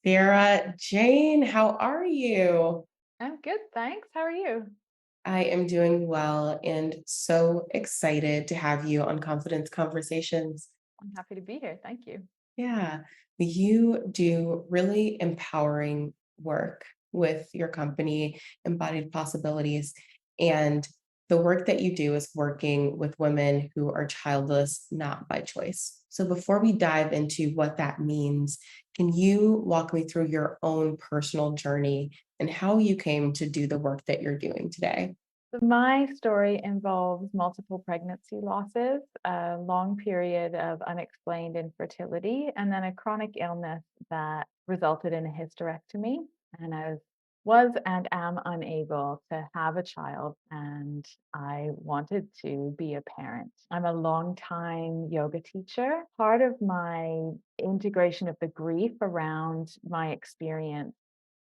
Sarah Jane, how are you? I'm good, thanks. How are you? I am doing well and so excited to have you on Confidence Conversations. I'm happy to be here. Thank you. Yeah, you do really empowering work with your company, Embodied Possibilities. And the work that you do is working with women who are childless, not by choice. So before we dive into what that means, can you walk me through your own personal journey and how you came to do the work that you're doing today? So my story involves multiple pregnancy losses, a long period of unexplained infertility, and then a chronic illness that resulted in a hysterectomy. And I was and am unable to have a child, and I wanted to be a parent. I'm a longtime yoga teacher. Part of my integration of the grief around my experience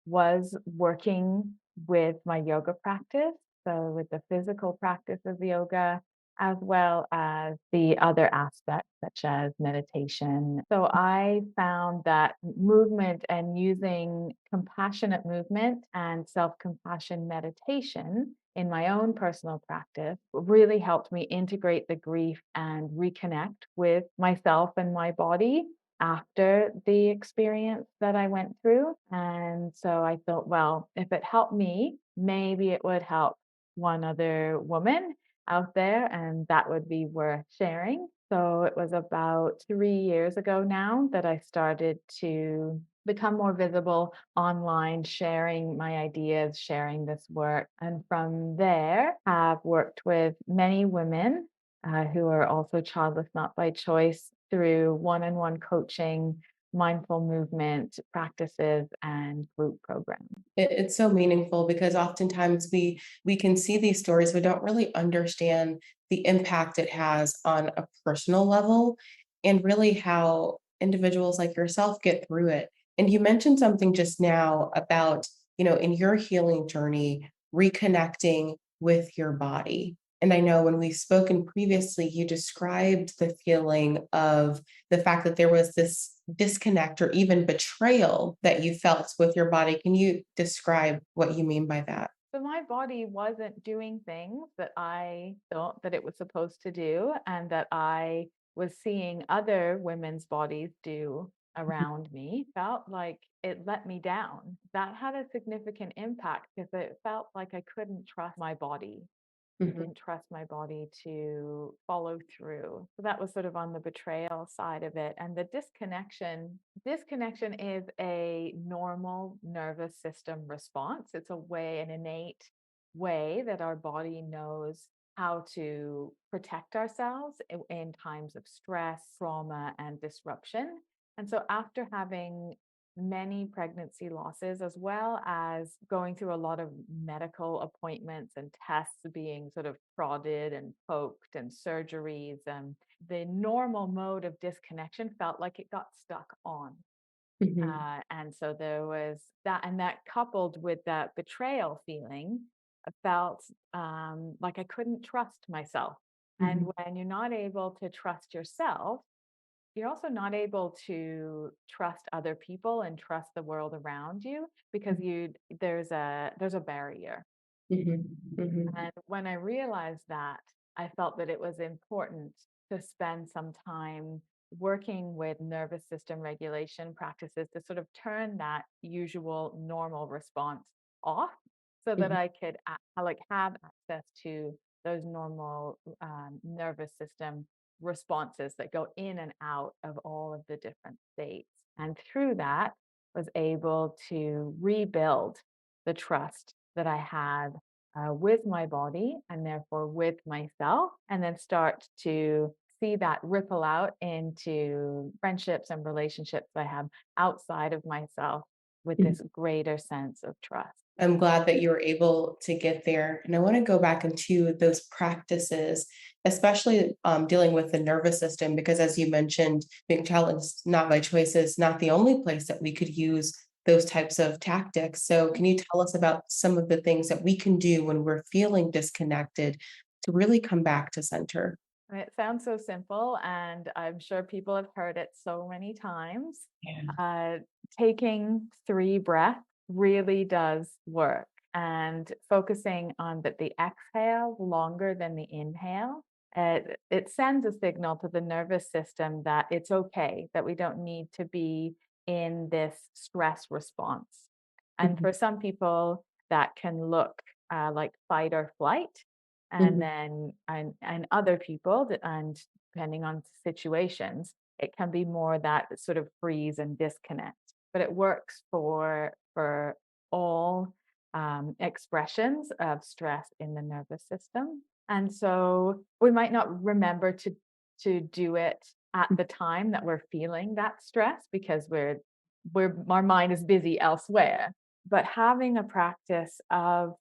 was working with my yoga practice. So, with the physical practice of yoga, as well as the other aspects, such as meditation. So, I found that movement and using compassionate movement and self compassion meditation in my own personal practice really helped me integrate the grief and reconnect with myself and my body after the experience that I went through. And so I thought, well, if it helped me, maybe it would help one other woman out there, and that would be worth sharing. So it was about 3 years ago now that I started to become more visible online, sharing my ideas, sharing this work. And from there, have worked with many women who are also childless, not by choice, through one on one coaching, mindful movement practices, and group programs. It's so meaningful because oftentimes we can see these stories, but don't really understand the impact it has on a personal level and really how individuals like yourself get through it. And you mentioned something just now about, in your healing journey, reconnecting with your body. And I know when we've spoken previously, you described the feeling of the fact that there was this disconnect or even betrayal that you felt with your body. Can you describe what you mean by that? So my body wasn't doing things that I thought that it was supposed to do, and that I was seeing other women's bodies do around me. Felt like it let me down. That had a significant impact because it felt like I couldn't trust my body. I Mhm. didn't trust my body to follow through. So that was sort of on the betrayal side of it. And the disconnection is a normal nervous system response. It's a way, an innate way that our body knows how to protect ourselves in times of stress, trauma, and disruption. And so after having many pregnancy losses, as well as going through a lot of medical appointments and tests, being sort of prodded and poked and surgeries. And the normal mode of disconnection felt like it got stuck on. Mhm. And so there was that, and that coupled with that betrayal feeling, I felt like I couldn't trust myself. And Mhm. when you're not able to trust yourself, you're also not able to trust other people and trust the world around you because there's a barrier. Mhm. Mhm. And when I realized that, I felt that it was important to spend some time working with nervous system regulation practices to sort of turn that usual normal response off so that Mhm. I could like have access to those normal nervous system responses that go in and out of all of the different states. And through that, was able to rebuild the trust that I had with my body and therefore with myself, and then start to see that ripple out into friendships and relationships I have outside of myself with Mhm. this greater sense of trust. I'm glad that you were able to get there. And I want to go back into those practices, especially dealing with the nervous system, because as you mentioned, being challenged not by choice is not the only place that we could use those types of tactics. So, can you tell us about some of the things that we can do when we're feeling disconnected to really come back to center? It sounds so simple, and I'm sure people have heard it so many times. Yeah. Uh, Taking 3 breaths really does work, and focusing on the exhale longer than the inhale. It sends a signal to the nervous system that it's okay, that we don't need to be in this stress response. And Mhm, for some people, that can look like fight or flight, and mhm. then and other people and depending on situations, it can be more that sort of freeze and disconnect, but it works for all expressions of stress in the nervous system. And so we might not remember to do it at the time that we're feeling that stress because we're our mind is busy elsewhere, but having a practice of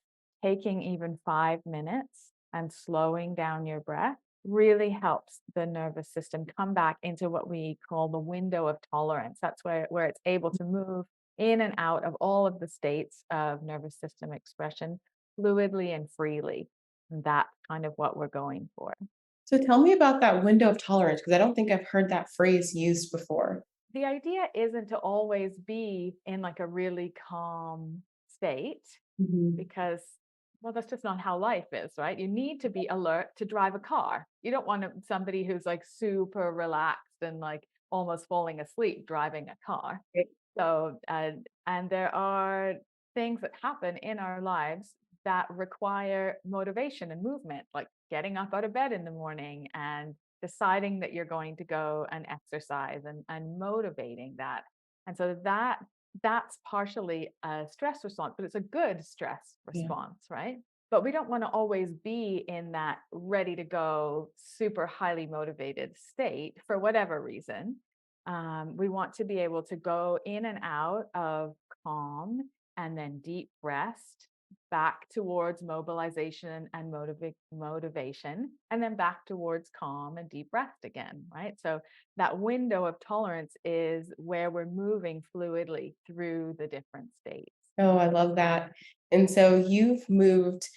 taking even 5 minutes and slowing down your breath really helps the nervous system come back into what we call the window of tolerance. That's where it's able to move in and out of all of the states of nervous system expression fluidly and freely. And that's kind of what we're going for. So tell me about that window of tolerance, because I don't think I've heard that phrase used before. The idea isn't to always be in like a really calm state Mhm. because well that's just not how life is, right? You need to be alert to drive a car. You don't want somebody who's like super relaxed and like almost falling asleep driving a car. Right. So and there are things that happen in our lives that require motivation and movement, like getting up out of bed in the morning and deciding that you're going to go and exercise and motivating that. And so that's partially a stress response, but it's a good stress Yeah. response, right? But we don't want to always be in that ready to go, super highly motivated state for whatever reason. We want to be able to go in and out of calm and then deep rest back towards mobilization and motivation, and then back towards calm and deep rest again, right? So that window of tolerance is where we're moving fluidly through the different states. Oh, I love that. And so you've moved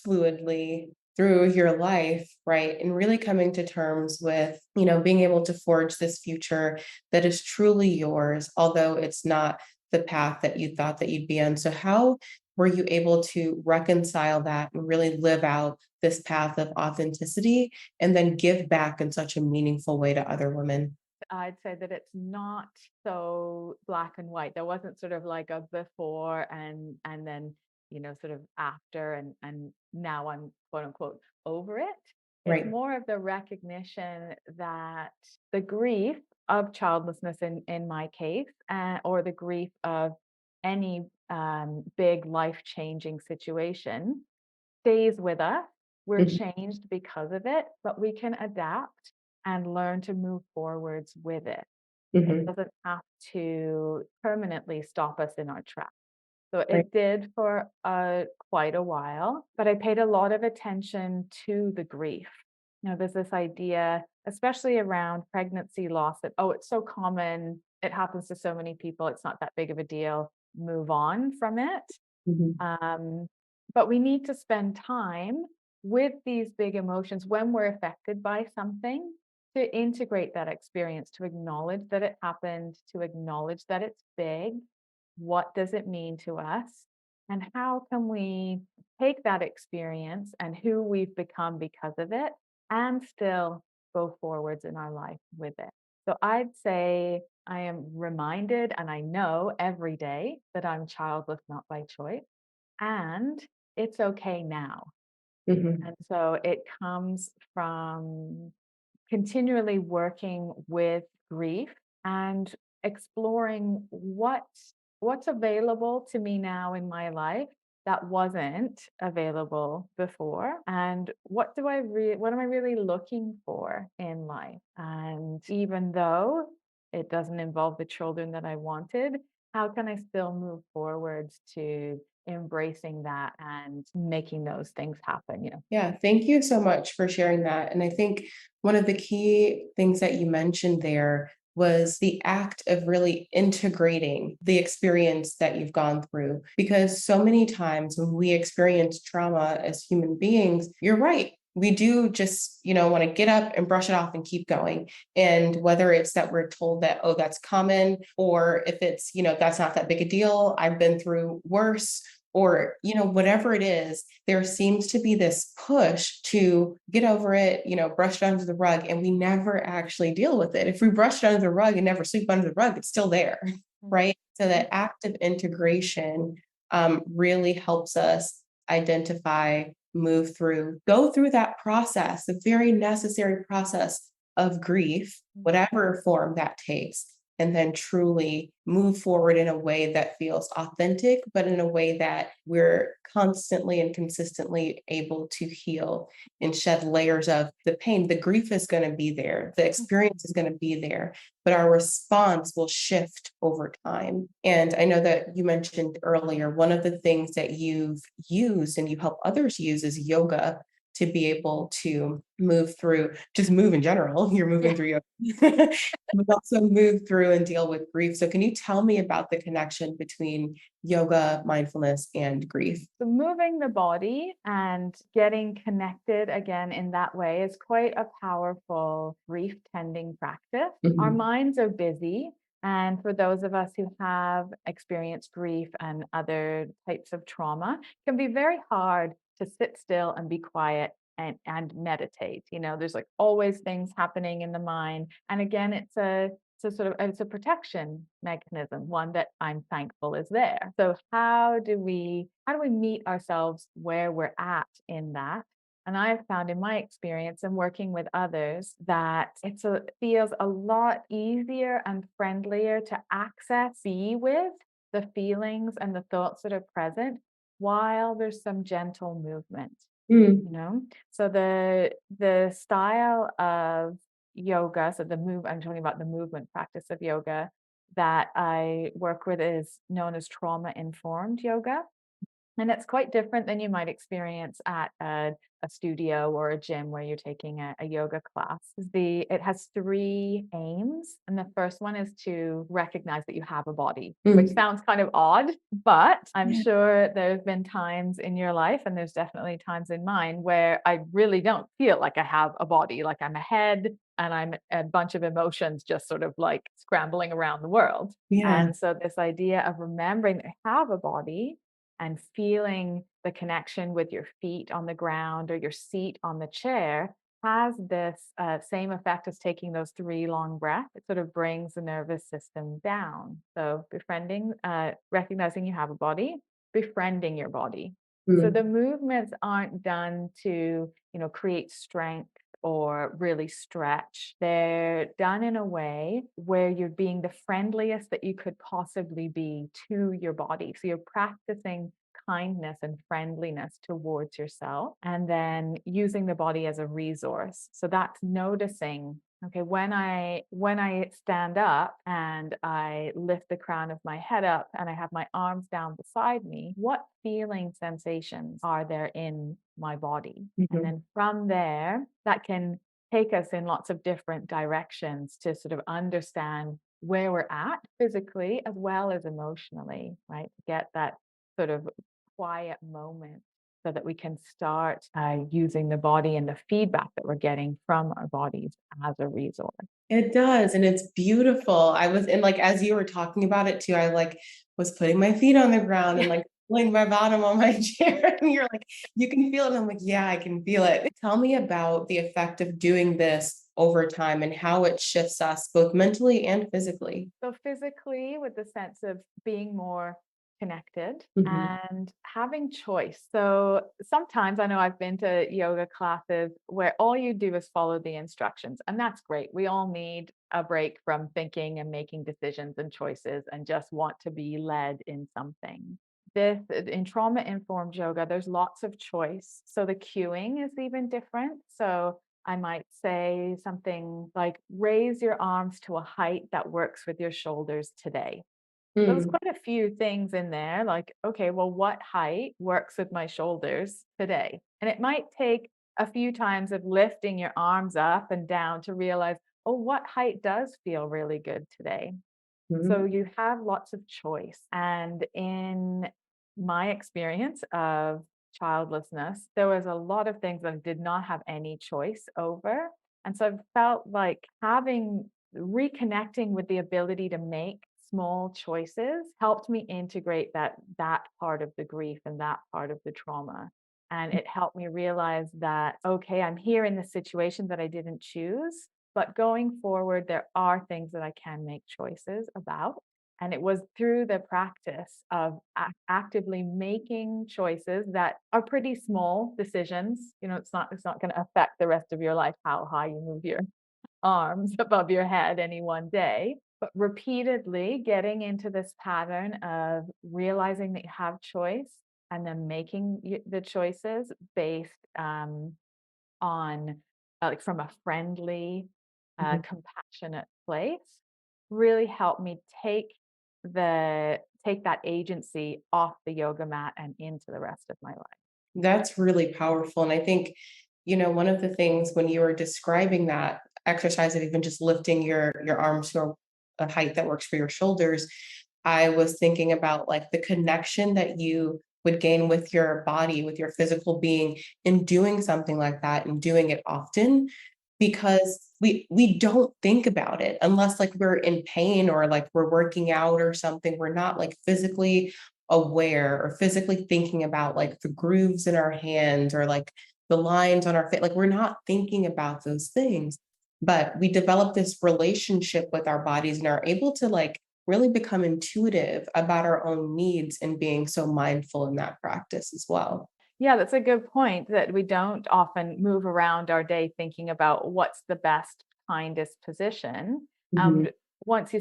fluidly through your life, right? And really coming to terms with, being able to forge this future that is truly yours, although it's not the path that you thought that you'd be on. So how were you able to reconcile that and really live out this path of authenticity and then give back in such a meaningful way to other women? I'd say that it's not so black and white. There wasn't sort of like a before and then, sort of after and now I'm quote unquote over it. It's Right. more of the recognition that the grief of childlessness in my case, or the grief of any big life changing situation stays with us. We're Mhm, changed because of it, but we can adapt and learn to move forwards with it. It mhm. doesn't have to permanently stop us in our tracks. So Right. it did for quite a while, but I paid a lot of attention to the grief. There's this idea, especially around pregnancy loss, that, oh, it's so common. It happens to so many people. It's not that big of a deal. Move on from it. Mhm, Um, but we need to spend time with these big emotions when we're affected by something to integrate that experience, to acknowledge that it happened, to acknowledge that it's big. What does it mean to us? And how can we take that experience and who we've become because of it and still go forwards in our life with it? So I'd say I am reminded and I know every day that I'm childless, not by choice, and it's okay now. mhm. And so it comes from continually working with grief and exploring what's available to me now in my life that wasn't available before, and what am I really looking for in life. And even though it doesn't involve the children that I wanted, how can I still move forwards to embracing that and making those things happen. Yeah, thank you so much for sharing that. And I think one of the key things that you mentioned there was the act of really integrating the experience that you've gone through. Because so many times when we experience trauma as human beings, you're right. we do just, want to get up and brush it off and keep going. And whether it's that we're told that, oh, that's common, or if it's, that's not that big a deal, I've been through worse, or, whatever it is, there seems to be this push to get over it, brush it under the rug, and we never actually deal with it. If we brush it under the rug and never sweep under the rug, it's still there, Mhm. right? So that active integration really helps us identify, move through, go through that process, the very necessary process of grief, whatever form that takes, and then truly move forward in a way that feels authentic, but in a way that we're constantly and consistently able to heal and shed layers of the pain. The grief is going to be there, the experience is going to be there, but our response will shift over time. And I know that you mentioned earlier, one of the things that you've used and you help others use is yoga to be able to move through, just move in general. You're moving Yeah. through yoga, but also move through and deal with grief. So, can you tell me about the connection between yoga, mindfulness, and grief? So moving the body and getting connected again in that way is quite a powerful grief tending practice. Our Mhm. minds are busy. And for those of us who have experienced grief and other types of trauma, it can be very hard to sit still and be quiet and meditate. There's like always things happening in the mind. And again, it's a protection mechanism, one that I'm thankful is there. So how do we meet ourselves where we're at in that? And I've found in my experience and working with others that feels a lot easier and friendlier to access, be with the feelings and the thoughts that are present while there's some gentle movement, Mm, you know? So the style of yoga, so the move I'm talking about the movement practice of yoga that I work with is known as trauma informed yoga. And it's quite different than you might experience at a studio or a gym where you're taking a yoga class. It has three aims. And the first one is to recognize that you have a body, which mm. sounds kind of odd, but I'm Yeah. sure there's been times in your life, and there's definitely times in mine, where I really don't feel like I have a body, like I'm a head and I'm a bunch of emotions just sort of like scrambling around the world. Yeah. And so, this idea of remembering that I have a body and feeling the connection with your feet on the ground or your seat on the chair has this same effect as taking those three long breaths. It sort of brings the nervous system down. So, recognizing you have a body, befriending your body. So Mm, the movements aren't done to, create strength or really stretch. They're done in a way where you're being the friendliest that you could possibly be to your body. So you're practicing kindness and friendliness towards yourself, and then using the body as a resource. So that's noticing, okay, when I stand up and I lift the crown of my head up and I have my arms down beside me, what feeling sensations are there in my body? And mhm. then from there, that can take us in lots of different directions to sort of understand where we're at physically as well as emotionally, right? Get that sort of quiet moment so that we can start using the body and the feedback that we're getting from our bodies as a resource. It does, and it's beautiful. I was and, like, as you were talking about it too, I, like, was putting my feet on the ground and, like, pulling my bottom on my chair, and you're like, "You can feel it," and I'm like, "Yeah, I can feel it." Tell me about the effect of doing this over time and how it shifts us both mentally and physically. So physically, with the sense of being more connected Mhm. and having choice. So sometimes I know I've been to yoga classes where all you do is follow the instructions, and that's great. We all need a break from thinking and making decisions and choices and just want to be led in something. In trauma informed yoga, there's lots of choice. So the cueing is even different. So I might say something like, raise your arms to a height that works with your shoulders today. So there's Mm, quite a few things in there, like, okay, well, what height works with my shoulders today? And it might take a few times of lifting your arms up and down to realize, oh, what height does feel really good today? So mhm. you have lots of choice. And in my experience of childlessness, there was a lot of things that I did not have any choice over. And so I felt like having reconnecting with the ability to make small choices helped me integrate that part of the grief and that part of the trauma. And it helped me realize that, okay, I'm here in this situation that I didn't choose, but going forward, there are things that I can make choices about. And it was through the practice of actively making choices that are pretty small decisions. You know, it's not going to affect the rest of your life how high you move your arms above your head any one day, but repeatedly getting into this pattern of realizing that you have choice and then making the choices based on like from a friendly, Mhm. compassionate place really helped me take that agency off the yoga mat and into the rest of my life. That's really powerful. And I think, one of the things when you were describing that exercise of even just lifting your arms to a height that works for your shoulders, I was thinking about like the connection that you would gain with your body, with your physical being in doing something like that and doing it often because we don't think about it unless like we're in pain or like we're working out or something. We're not like physically aware or physically thinking about like the grooves in our hands or like the lines on our face. Like we're not thinking about those things. But we develop this relationship with our bodies and are able to like really become intuitive about our own needs and being so mindful in that practice as well. Yeah, that's a good point that we don't often move around our day thinking about what's the best, kindest position. Mhm. And once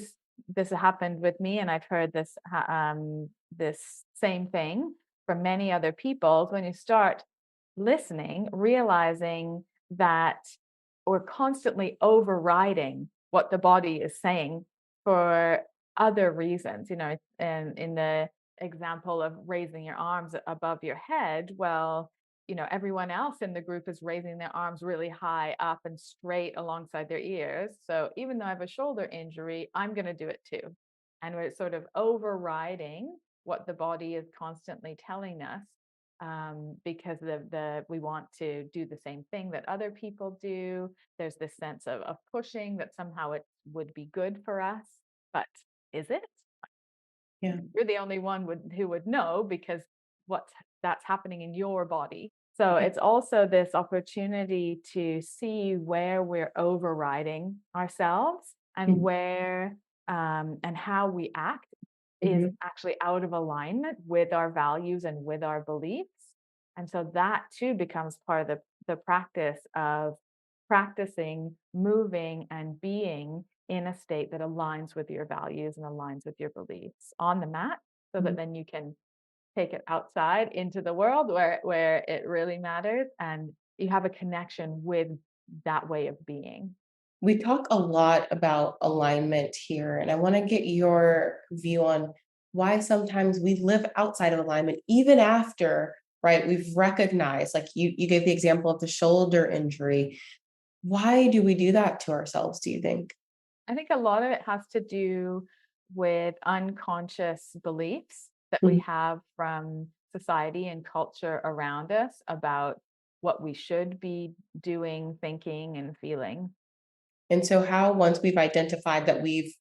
this happened with me, and I've heard this same thing from many other people, when you start listening, realizing that we're constantly overriding what the body is saying for other reasons, and in the example of raising your arms above your head, well, everyone else in the group is raising their arms really high up and straight alongside their ears. So even though I have a shoulder injury, I'm going to do it too. And we're sort of overriding what the body is constantly telling us, because we want to do the same thing that other people do. There's this sense of pushing that somehow it would be good for us, but is it? Yeah. You're the only one who would know because what's that's happening in your body. So it's also this opportunity to see where we're overriding ourselves and Mhm. where and how we act is Mhm. actually out of alignment with our values and with our beliefs. And so that too becomes part of the practice of practicing moving and being in a state that aligns with your values and aligns with your beliefs on the mat, so that Mhm. then you can take it outside into the world where it really matters and you have a connection with that way of being. We talk a lot about alignment here, and I want to get your view on why sometimes we live outside of alignment, even after, right, we've recognized, like you gave the example of the shoulder injury. Why do we do that to ourselves, do you think? I think a lot of it has to do with unconscious beliefs that we Mhm. have from society and culture around us about what we should be doing, thinking, and feeling. And so, how, once we've identified that we've,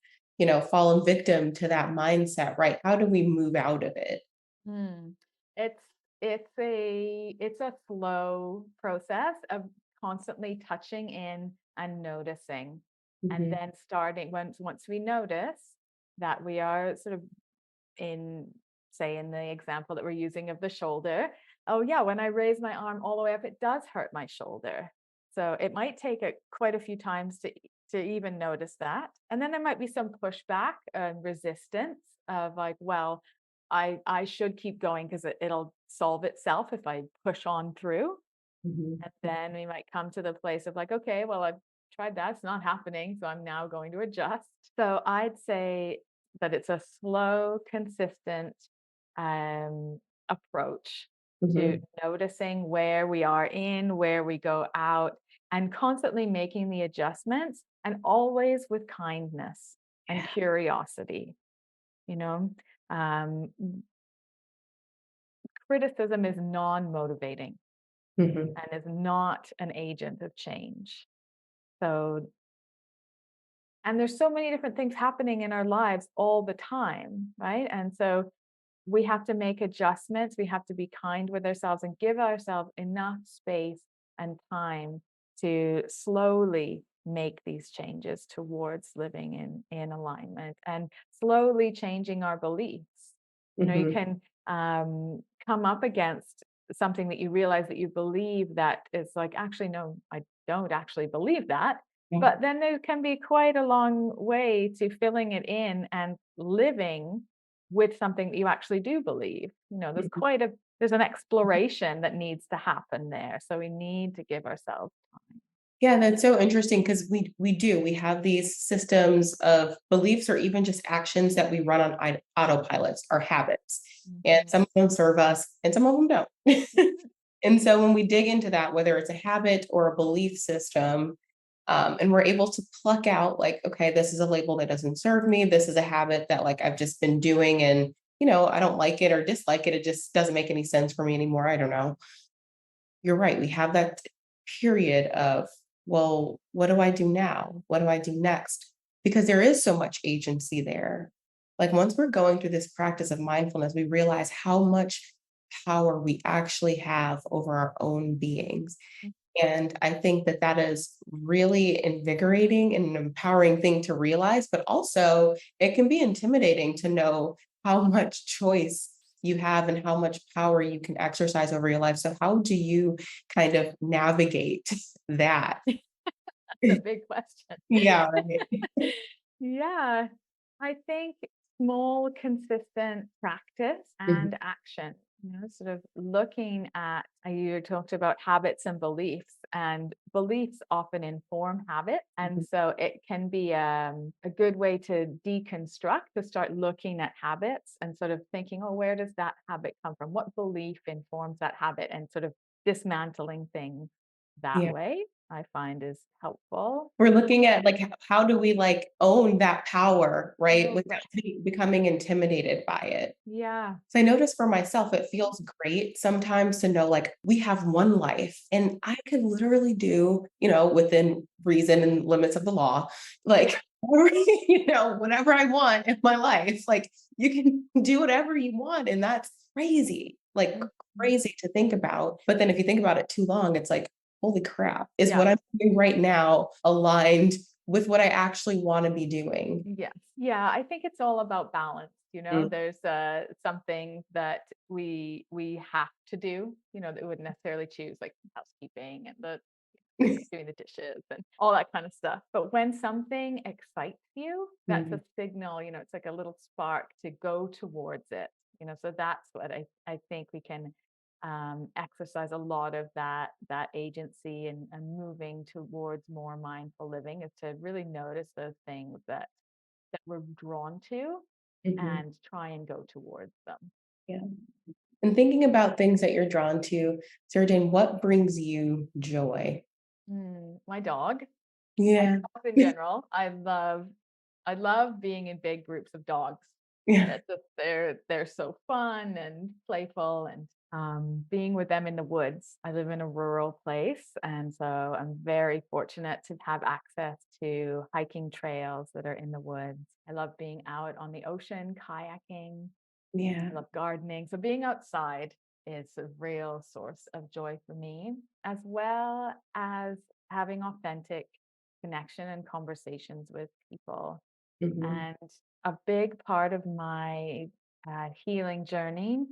fallen victim to that mindset, right, how do we move out of it? Hmm. It's it's a slow process of constantly touching in and noticing, and Mhm. then starting once we notice that we are sort of in, say, in the example that we're using of the shoulder. Oh yeah, when I raise my arm all the way up, it does hurt my shoulder. So it might take quite a few times to even notice that, and then there might be some pushback and resistance of like, well, I should keep going because it'll solve itself if I push on through. Mhm. And then we might come to the place of like, okay, well, I've tried that, it's not happening, so I'm now going to adjust. So I'd say that it's a slow, consistent approach to Mhm. noticing where we are in, where we go out, and constantly making the adjustments, and always with kindness and Yeah. curiosity, you know. Um, criticism is non-motivating Mhm. and is not an agent of change. So, and there's so many different things happening in our lives all the time, right? And so we have to make adjustments. We have to be kind with ourselves and give ourselves enough space and time to slowly make these changes towards living in alignment and slowly changing our beliefs. You Mhm. can come up against something that you realize that you believe that is like, actually, no, I don't actually believe that. Yeah. But then there can be quite a long way to filling it in and living with something that you actually do believe. Mhm. There's an exploration that needs to happen there. So we need to give ourselves time. Yeah, that's so interesting because we have these systems of beliefs or even just actions that we run on autopilots, our habits, and Mhm. some of them serve us and some of them don't. And so when we dig into that, whether it's a habit or a belief system, and we're able to pluck out like, okay, this is a label that doesn't serve me. This is a habit that like I've just been doing, and I don't like it or dislike it. It just doesn't make any sense for me anymore. I don't know. You're right. We have that period of, well, what do I do now? What do I do next? Because there is so much agency there. Like once we're going through this practice of mindfulness, we realize how much power we actually have over our own beings. And I think that that is really invigorating and an empowering thing to realize, but also it can be intimidating to know how much choice you have and how much power you can exercise over your life. So, how do you kind of navigate that? That's a big question. Yeah, right. Yeah, I think small, consistent practice Mhm, and action, sort of looking at, you talked about habits and beliefs, and beliefs often inform habit. And mhm, so it can be a good way to deconstruct, to start looking at habits and sort of thinking, oh, where does that habit come from? What belief informs that habit? And sort of dismantling things that yeah. way, I find is helpful. We're looking at like how do we like own that power, right? Oh, Without right. becoming intimidated by it. Yeah. So I notice for myself, it feels great sometimes to know like we have one life and I could literally do, within reason and limits of the law, like, whatever I want in my life. Like you can do whatever you want. And that's crazy, like Mhm. crazy to think about. But then if you think about it too long, it's like, holy crap, is Yeah. what I'm doing right now aligned with what I actually want to be doing? Yes. Yeah, I think it's all about balance. Mm, There's some things that we have to do, that we wouldn't necessarily choose, like housekeeping and the doing the dishes and all that kind of stuff. But when something excites you, that's mhm, a signal, it's like a little spark to go towards it. So that's what I think we can exercise a lot of that agency and moving towards more mindful living is to really notice those things that we're drawn to mhm. and try and go towards them. Yeah. And thinking about things that you're drawn to, Sarah, what brings you joy? My dog and Yeah. dogs in general. I love being in big groups of dogs. Yeah. That's just they're so fun and playful, and being with them in the woods. I live in a rural place, and so I'm very fortunate to have access to hiking trails that are in the woods. I love being out on the ocean, kayaking. I Yeah. love gardening. So being outside is a real source of joy for me, as well as having authentic connection and conversations with people. Mhm. And a big part of my healing journey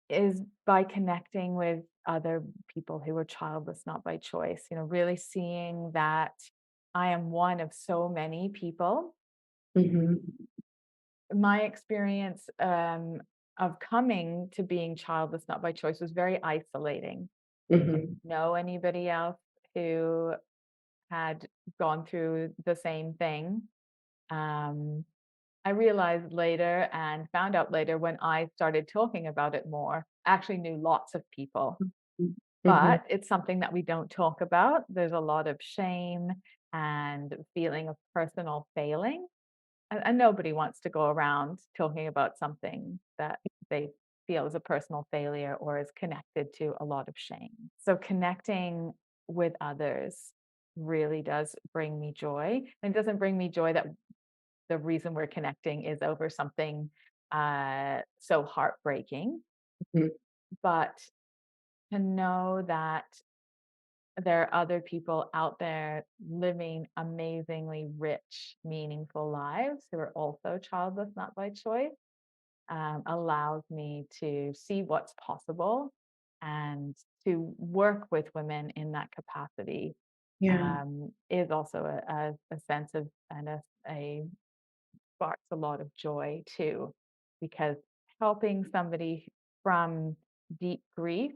is by connecting with other people who are childless, not by choice, really seeing that I am one of so many people. Mhm. My experience of coming to being childless, not by choice, was very isolating. Mhm. Know anybody else who had gone through the same thing? Um, I realized later and found out later when I started talking about it more, I actually knew lots of people, Mhm. Mhm. but it's something that we don't talk about. There's a lot of shame and feeling of personal failing. And nobody wants to go around talking about something that they feel is a personal failure or is connected to a lot of shame. So connecting with others really does bring me joy. And it doesn't bring me joy that the reason we're connecting is over something so heartbreaking, Mhm. but to know that there are other people out there living amazingly rich, meaningful lives who are also childless, not by choice, allows me to see what's possible and to work with women in that capacity Yeah. is also a sense of and a sparks a lot of joy too, because helping somebody from deep grief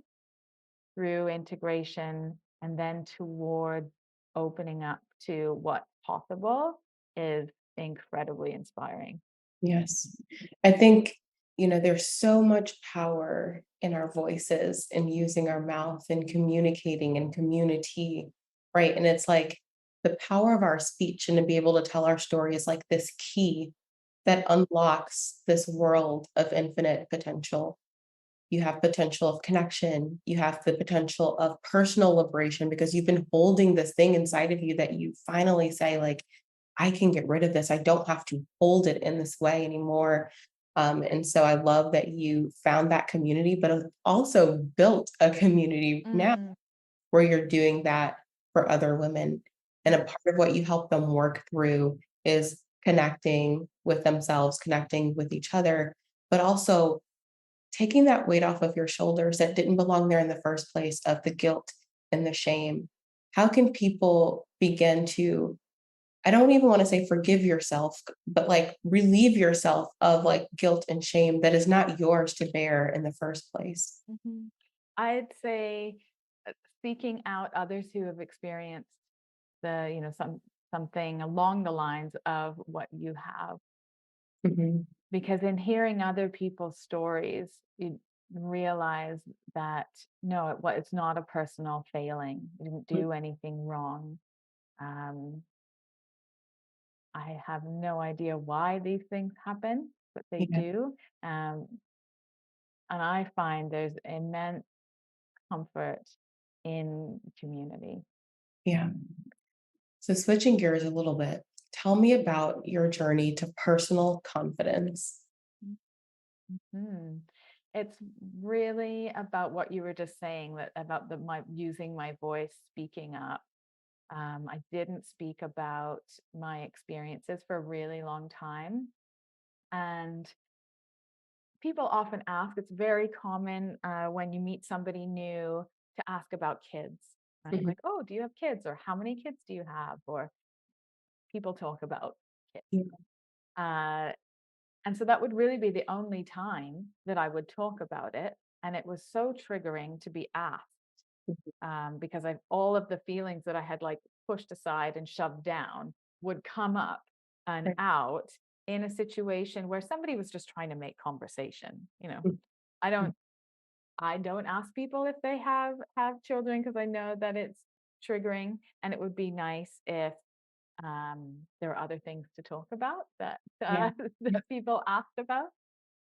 through integration and then toward opening up to what's possible is incredibly inspiring. Yes. I think, there's so much power in our voices and using our mouth and communicating and community, right? And it's like the power of our speech and to be able to tell our story is like this key that unlocks this world of infinite potential. You have potential of connection, you have the potential of personal liberation because you've been holding this thing inside of you that you finally say, like, I can get rid of this. I don't have to hold it in this way anymore. And so I love that you found that community, but have also built a community now Mm, where you're doing that for other women. And a part of what you help them work through is connecting with themselves, connecting with each other, but also taking that weight off of your shoulders that didn't belong there in the first place of the guilt and the shame. How can people begin to, I don't even want to say forgive yourself, but like relieve yourself of like guilt and shame that is not yours to bear in the first place? mhm. I'd say seeking out others who have experienced something along the lines of what you have, Mhm. because in hearing other people's stories, you realize that no, it's not a personal failing. You didn't do anything wrong. Um, I have no idea why these things happen, but they Yeah, do. And I find there's immense comfort in community. yeah. So switching gears a little bit, tell me about your journey to personal confidence. Mhm. It's really about what you were just saying, that about my using my voice, speaking up. I didn't speak about my experiences for a really long time, and people often ask. It's very common when you meet somebody new to ask about kids, right? Mhm. Like, oh, do you have kids, or how many kids do you have, or people talk about kids. Yeah. Uh, And so that would really be the only time that I would talk about it. And it was so triggering to be asked because all of the feelings that I had like pushed aside and shoved down would come up and Right. out in a situation where somebody was just trying to make conversation. Mhm. I don't I don't ask people if they have children because I know that it's triggering, and it would be nice if there are other things to talk about that Yeah. Yeah. that people asked about.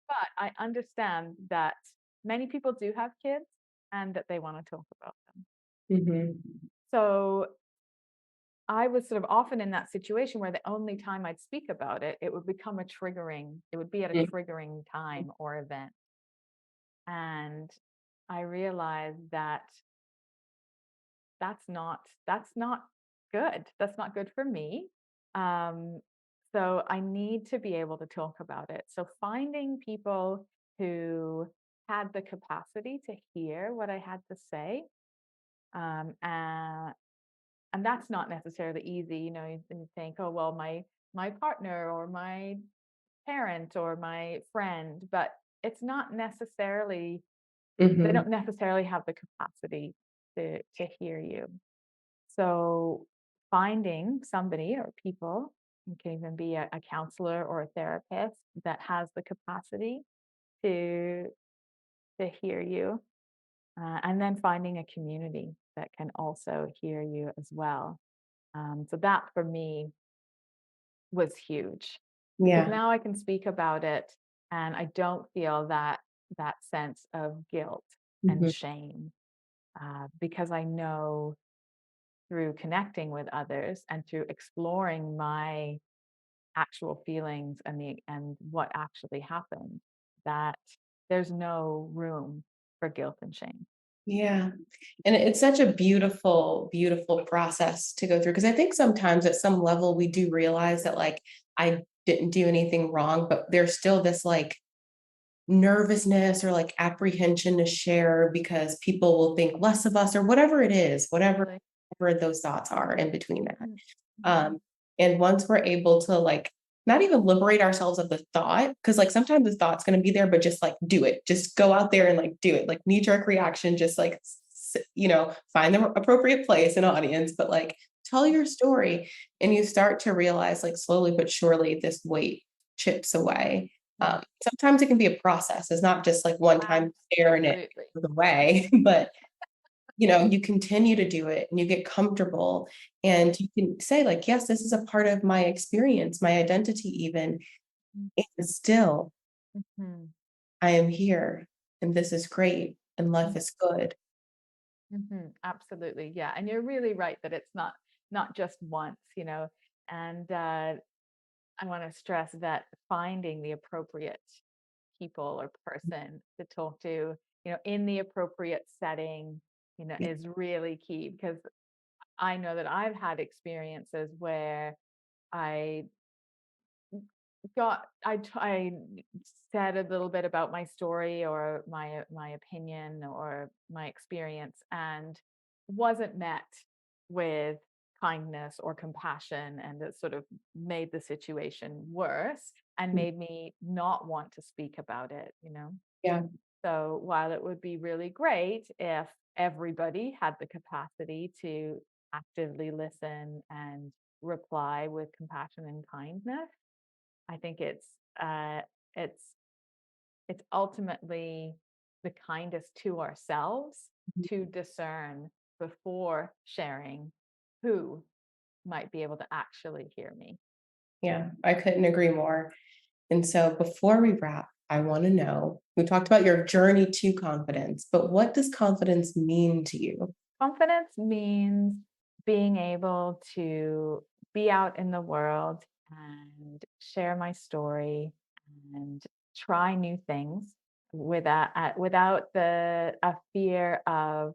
But I understand that many people do have kids and that they want to talk about them. Mhm. So I was sort of often in that situation where the only time I'd speak about it, it would be at a Mhm. triggering time or event. And I realized that that's not good. That's not good for me. Um, so I need to be able to talk about it. So finding people who had the capacity to hear what I had to say, um, and and that's not necessarily easy. You think, oh well, my partner or my parent or my friend, but it's not necessarily. They Mhm. don't necessarily have the capacity to hear you. So finding somebody or people, it can even be a counselor or a therapist that has the capacity to hear you, and then finding a community that can also hear you as well. So that for me was huge because Yeah. now I can speak about it and I don't feel that. that sense of guilt and Mhm. shame, because I know through connecting with others and through exploring my actual feelings and what actually happened, that there's no room for guilt and shame. Yeah. And it's such a beautiful, beautiful process to go through. Because I think sometimes at some level we do realize that like I didn't do anything wrong, but there's still this like nervousness or like apprehension to share because people will think less of us or whatever it is, Totally. whatever those thoughts are in between that. Mhm. Mhm. Um, and once we're able to like not even liberate ourselves of the thought, because like sometimes the thought's going to be there, but just like do it, just go out there and like do it, like knee jerk reaction, just like, find the appropriate place and audience, but like tell your story. And you start to realize, like slowly but surely, this weight chips away. Mhm. Sometimes it can be a process. It's not just like one time share and it Absolutely. goes away, but you continue to do it and you get comfortable and you can say like, yes, this is a part of my experience, my identity even, Mm. and still Mhm. I am here and this is great and life Mm. is good. Mhm. Absolutely. Yeah. And you're really right that it's not just once, and I want to stress that finding the appropriate people or person to talk to, in the appropriate setting, Yeah. is really key, because I know that I've had experiences where I I said a little bit about my story or my opinion or my experience, and wasn't met with kindness or compassion, and it sort of made the situation worse and made me not want to speak about it. Yeah. So while it would be really great if everybody had the capacity to actively listen and reply with compassion and kindness, I think uh, it's it's ultimately the kindest to ourselves to discern before sharing who might be able to actually hear me. Yeah, I couldn't agree more. And so before we wrap, I want to know, we talked about your journey to confidence, but what does confidence mean to you? Confidence means being able to be out in the world and share my story and try new things without the a fear of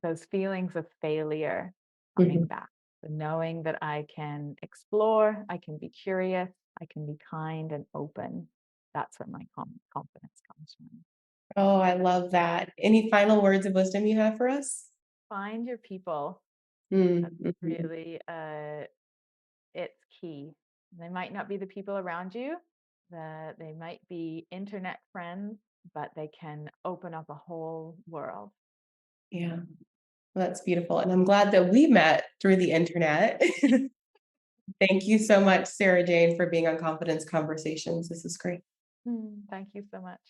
those feelings of failure coming Mhm. back. So knowing that I can explore, I can be curious, I can be kind and open. That's where my confidence comes from. Oh, I love that. Any final words of wisdom you have for us? Find your people. Mm, That's mhm. really it's key. They might not be the people around you, they might be internet friends, but they can open up a whole world. Yeah, well, that's beautiful. And I'm glad that we met through the internet. Thank you so much, Sarah Jane, for being on Confidence Conversations. This is great. Thank you so much.